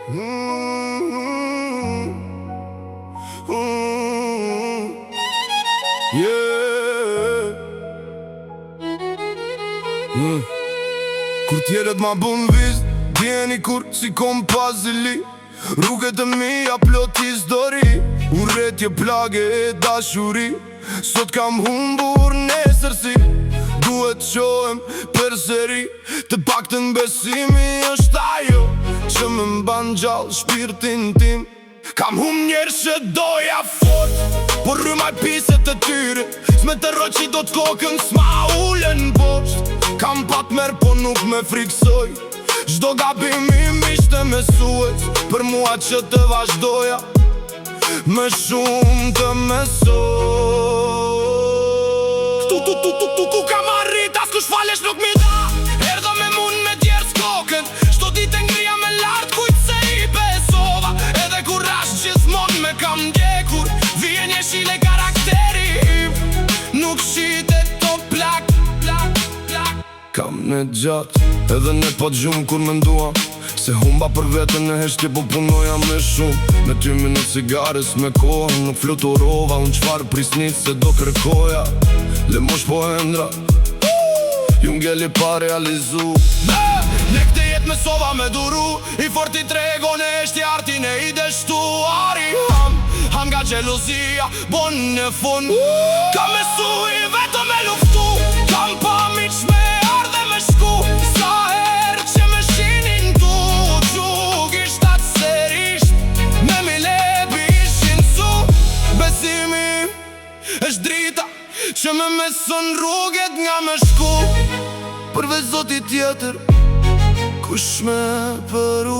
Kur tjerët ma bën viz, djeni kur si kom pazili. Rrugët e mija plotis dori, urretje plage e dashuri. Sot kam humbur nesër si duhet qohem për seri. Të paktën besimi është ajo që më mban gjallë shpirtin tim. Kam hum njerë që doja fort, por rrymaj piset e tyre. S'me të roqi do t'kokën s'ma ulen posht. Kam pat merë po nuk me friksoj, çdo gabim i mishte me suet. Për mua që të vazhdoja, me shumë të mesoj. Ku kam arrit, as kush falesh nuk mi da. Erdha me mund me djerë s'kokën, çdo ditë ngrija me lartë kujt se i besova. Edhe kur rash që s'mon me kam ndjekur, vjen jeshile karakteri im, nuk shitet to plak. Kam në gjatë, edhe ne po t'gjumë kur me ndua se humba për vetën e heshtje po punoja me shumë. Me 2 minut cigares me kohën nuk fluturova. Unë qfarë prisnit se do kërkoja, le mosh po endra, ju ngelli pa realizu. Ne këte jet me sova me duru, i forti tregon e eshti artin e i deshtuari. Ham nga gjelozia, bon në fund, kam mesu i vetë me luftu. Kam pa miq me ardhe me shku, sa herë që me shinin tu gjug ishtat serisht, me milebi ishin su. Besimi është drita që me meson rruget nga me shku. Përveç zotit tjetër, kush me përu